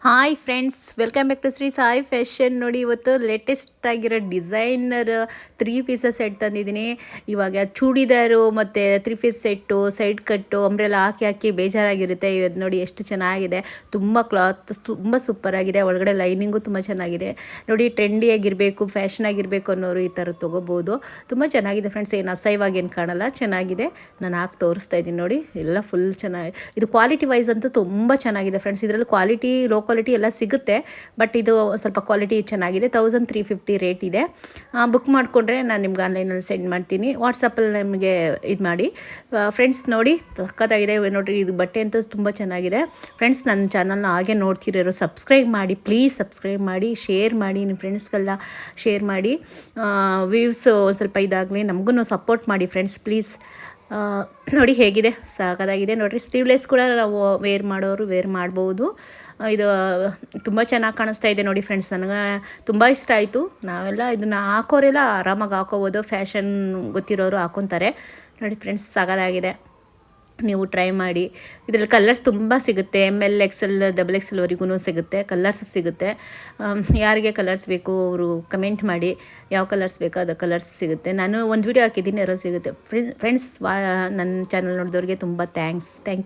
Hi friends, welcome back to Shri Sai fashion. ನೋಡಿ, ಇವತ್ತು latest ಆಗಿರೋ ಡಿಸೈನರ್ 3 ಪೀಸಸ್ ಸೆಟ್ ತಂದಿದ್ದೀನಿ. ಇವಾಗ ಚೂಡಿದಾರು ಮತ್ತು 3 ಪೀಸ್ ಸೆಟ್ಟು, ಸೈಡ್ ಕಟ್ಟು, ಅಂಬ್ರೆಲ್ಲ ಹಾಕಿ ಬೇಜಾರಾಗಿರುತ್ತೆ. ಇವತ್ತು ನೋಡಿ ಎಷ್ಟು ಚೆನ್ನಾಗಿದೆ. ತುಂಬ ಕ್ಲಾತ್ ತುಂಬ ಸೂಪರಾಗಿದೆ. ಒಳಗಡೆ ಲೈನಿಂಗು ತುಂಬ ಚೆನ್ನಾಗಿದೆ. ನೋಡಿ, ಟ್ರೆಂಡಿಯಾಗಿರಬೇಕು, ಫ್ಯಾಷನ್ ಆಗಿರಬೇಕು ಅನ್ನೋರು ಈ ಥರ ತೊಗೋಬೋದು. ತುಂಬ ಚೆನ್ನಾಗಿದೆ ಫ್ರೆಂಡ್ಸ್. ಏನು ಅಸಹ್ಯವಾಗಿ ಏನು ಕಾಣಲ್ಲ, ಚೆನ್ನಾಗಿದೆ. ನಾನು ಹಾಕಿ ತೋರಿಸ್ತಾ ಇದ್ದೀನಿ ನೋಡಿ. ಎಲ್ಲ ಫುಲ್ ಚೆನ್ನಾಗಿ, ಇದು ಕ್ವಾಲಿಟಿ ವೈಸ್ ಅಂತೂ ತುಂಬ ಚೆನ್ನಾಗಿದೆ ಫ್ರೆಂಡ್ಸ್. ಇದರಲ್ಲಿ ಕ್ವಾಲಿಟಿ, ಲೋ ಕ್ವಾಲಿಟಿ ಎಲ್ಲ ಸಿಗುತ್ತೆ, ಬಟ್ ಇದು ಸ್ವಲ್ಪ ಕ್ವಾಲಿಟಿ ಚೆನ್ನಾಗಿದೆ. 1350 ರೇಟ್ ಇದೆ. ಬುಕ್ ಮಾಡಿಕೊಂಡ್ರೆ ನಾನು ನಿಮ್ಗೆ ಆನ್ಲೈನಲ್ಲಿ ಸೆಂಡ್ ಮಾಡ್ತೀನಿ. ವಾಟ್ಸಪ್ಪಲ್ಲಿ ನಿಮಗೆ ಇದು ಮಾಡಿ ಫ್ರೆಂಡ್ಸ್. ನೋಡಿ, ಸಖತ್ತಾಗಿದೆ ನೋಡಿರಿ. ಇದು ಬಟ್ಟೆ ಅಂತೂ ತುಂಬ ಚೆನ್ನಾಗಿದೆ ಫ್ರೆಂಡ್ಸ್. ನನ್ನ ಚಾನಲ್ನ ಹಾಗೆ ನೋಡ್ತಿರೋರು ಸಬ್ಸ್ಕ್ರೈಬ್ ಮಾಡಿ, ಪ್ಲೀಸ್ ಸಬ್ಸ್ಕ್ರೈಬ್ ಮಾಡಿ, ಶೇರ್ ಮಾಡಿ, ನಿಮ್ಮ ಫ್ರೆಂಡ್ಸ್ಗೆಲ್ಲ ಶೇರ್ ಮಾಡಿ. ವ್ಯೂವ್ಸ್ ಸ್ವಲ್ಪ ಇದಾಗಲಿ, ನಮಗೂ ಸಪೋರ್ಟ್ ಮಾಡಿ ಫ್ರೆಂಡ್ಸ್, ಪ್ಲೀಸ್. ನೋಡಿ ಹೇಗಿದೆ, ಸಾಕಾಗಿದೆ ನೋಡಿರಿ. ಸ್ಲೀವ್ಲೆಸ್ ಕೂಡ ನಾವು ವೇರ್ ಮಾಡೋರು ವೇರ್ ಮಾಡ್ಬೋದು. ಇದು ತುಂಬ ಚೆನ್ನಾಗಿ ಕಾಣಿಸ್ತಾ ಇದೆ ನೋಡಿ ಫ್ರೆಂಡ್ಸ್. ನನಗೆ ತುಂಬ ಇಷ್ಟ ಆಯಿತು. ನಾವೆಲ್ಲ ಇದನ್ನು ಹಾಕೋರೆಲ್ಲ ಆರಾಮಾಗಿ ಹಾಕೋಬೋದು. ಫ್ಯಾಷನ್ ಗೊತ್ತಿರೋರು ಹಾಕೊತಾರೆ ನೋಡಿ ಫ್ರೆಂಡ್ಸ್. ಸಾಕಾಗಿದೆ, ನೀವು ಟ್ರೈ ಮಾಡಿ. ಇದರಲ್ಲಿ ಕಲರ್ಸ್ ತುಂಬ ಸಿಗುತ್ತೆ. ML XL XXL ವರೆಗೂ ಸಿಗುತ್ತೆ, ಕಲರ್ಸ್ ಸಿಗುತ್ತೆ. ಯಾರಿಗೆ ಕಲರ್ಸ್ ಬೇಕು ಅವರು ಕಮೆಂಟ್ ಮಾಡಿ, ಯಾವ ಕಲರ್ಸ್ ಬೇಕೋ ಅದು ಕಲರ್ಸ್ ಸಿಗುತ್ತೆ. ನಾನು ಒಂದು ವಿಡಿಯೋ ಹಾಕಿದ್ದೀನಿ, ಅದರಲ್ಲಿ ಸಿಗುತ್ತೆ ಫ್ರೆಂಡ್ಸ್. ನನ್ನ ಚಾನಲ್ ನೋಡಿದವ್ರಿಗೆ ತುಂಬ ಥ್ಯಾಂಕ್ಸ್. Thank you.